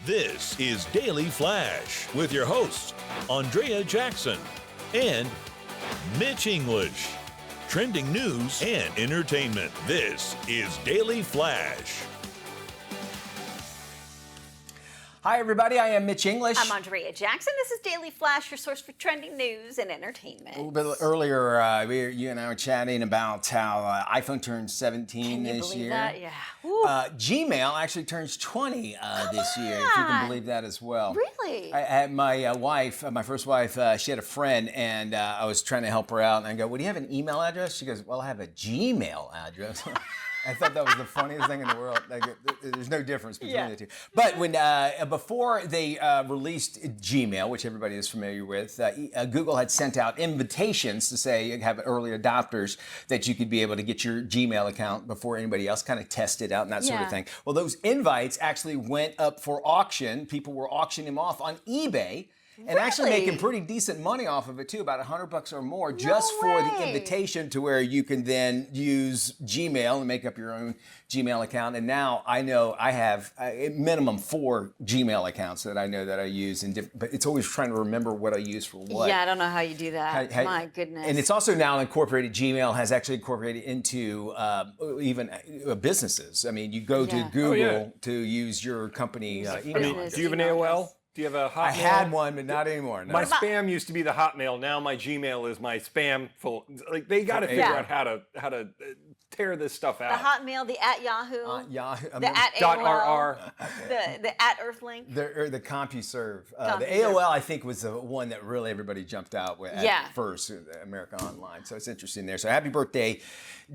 This is Daily Flash with your hosts, Andrea Jackson and Mitch English. Trending news and entertainment. This is Daily Flash. Hi, everybody. I am Mitch English. I'm Andrea Jackson. This is Daily Flash, your source for trending news and entertainment. A little bit earlier, you and I were chatting about how iPhone turns 17 this year. That? Yeah. Gmail actually turns 20 this year, if you can believe that as well. Really? I had my wife, my first wife, she had a friend, and I was trying to help her out. And I go, "Well, do you have an email address?" She goes, "Well, I have a Gmail address." I thought that was the funniest thing in the world. Like, there's no difference between the two. But when before they released Gmail, which everybody is familiar with, Google had sent out invitations to say have early adopters that you could be able to get your Gmail account before anybody else, kind of test it out and that sort of thing. Well, those invites actually went up for auction. People were auctioning them off on eBay. And actually making pretty decent money off of it too, about $100 or more, just for the invitation to where you can then use Gmail and make up your own Gmail account. And now I know I have minimum 4 Gmail accounts that I know that I use, but it's always trying to remember what I use for what. Yeah, I don't know how you do that. My goodness. And it's also now incorporated, Gmail has actually incorporated into even businesses. I mean, you go to Google to use your company email. I mean, do you have an AOL? Do you have a Hotmail? I had one, but not anymore. No. My spam used to be the Hotmail. Now my Gmail is my spam full. Like they got to figure out how to tear this stuff out. The Hotmail, the at Yahoo, Yahoo, the at .rr, the at Earthlink, the CompuServe. The AOL, I think, was the one that really everybody jumped out with at first, America Online. So it's interesting there. So happy birthday,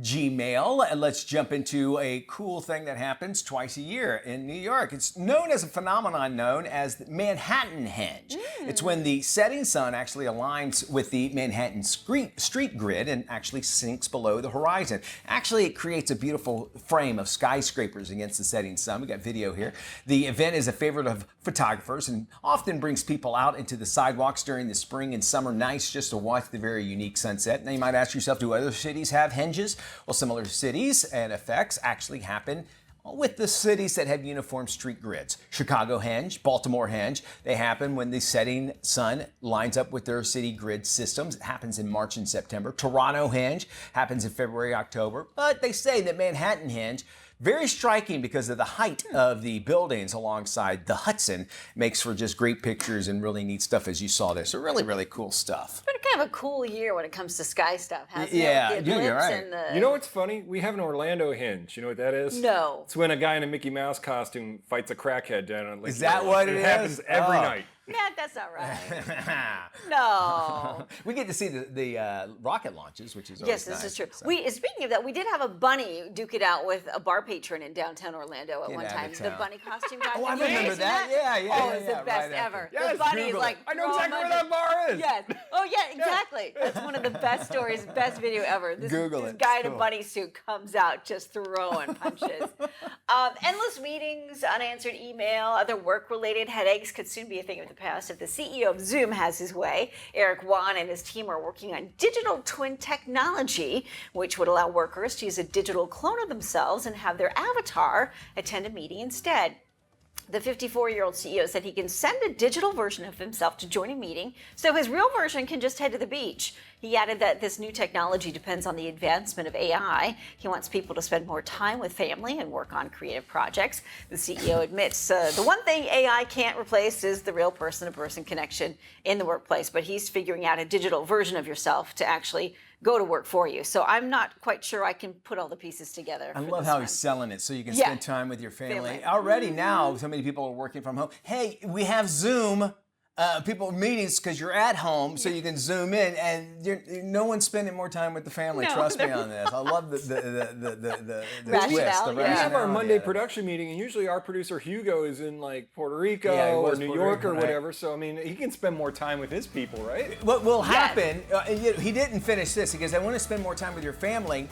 Gmail. And let's jump into a cool thing that happens twice a year in New York. It's known as a phenomenon known as the Manhattan Henge. It's when the setting sun actually aligns with the Manhattan street grid and actually sinks below the horizon. Actually, it creates a beautiful frame of skyscrapers against the setting sun. We got video here. The event is a favorite of photographers and often brings people out into the sidewalks during the spring and summer nights just to watch the very unique sunset. Now you might ask yourself, do other cities have henges? Well, similar cities and effects actually happen with the cities that have uniform street grids. Chicago Henge, Baltimore Henge, they happen when the setting sun lines up with their city grid systems. It happens in March and September. Toronto Henge happens in February, October. But they say that Manhattan Henge, very striking because of the height of the buildings alongside the Hudson, makes for just great pictures and really neat stuff as you saw there. So really, really cool stuff. It's been kind of a cool year when it comes to sky stuff, hasn't it? You're right. You know what's funny? We have an Orlando Henge. You know what that is? No. It's when a guy in a Mickey Mouse costume fights a crackhead down on Lake. Is that what it is? It happens every night. Matt, that's not right. No. We get to see the rocket launches, which is yes, always this nice. is true. Speaking of that, we did have a bunny duke it out with a bar patron in downtown Orlando at one time. The bunny costume guy. Oh, I remember that. Yeah. Oh, it's the best ever. Yes, the bunny is Google. like. I know exactly where that bar is. Yes. Oh, yeah, exactly. That's one of the best stories, best video ever. This guy in a bunny suit comes out just throwing punches. Endless meetings, unanswered email, other work-related headaches could soon be a thing of the past if the CEO of Zoom has his way. Eric Yuan and his team are working on digital twin technology, which would allow workers to use a digital clone of themselves and have their avatar attend a meeting instead. The 54-year-old CEO said he can send a digital version of himself to join a meeting, so his real version can just head to the beach. He added that this new technology depends on the advancement of AI. He wants people to spend more time with family and work on creative projects. The CEO admits the one thing AI can't replace is the real person-to-person connection in the workplace, but he's figuring out a digital version of yourself to actually go to work for you. So I'm not quite sure I can put all the pieces together. I love how he's selling it so you can spend time with your family. Already now, so many people are working from home. Hey, we have Zoom. People meetings because you're at home, so you can zoom in, and no one's spending more time with the family. Trust me on this. I love the twist. We have our Monday production meeting, and usually our producer Hugo is in like Puerto Rico or New York or whatever. So I mean, he can spend more time with his people, right? What will happen? He didn't finish this. He goes, "I want to spend more time with your family."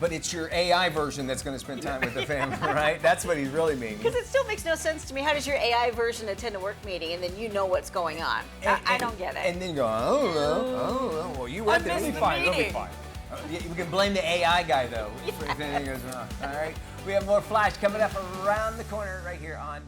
But it's your AI version that's going to spend time with the family, right? That's what he's really meaning. Because it still makes no sense to me. How does your AI version attend a work meeting and then you know what's going on? I don't get it. And then go, oh, well, you went there. It'll be fine. It'll be fine. We can blame the AI guy, though, if anything goes wrong. All right? We have more Flash coming up around the corner right here on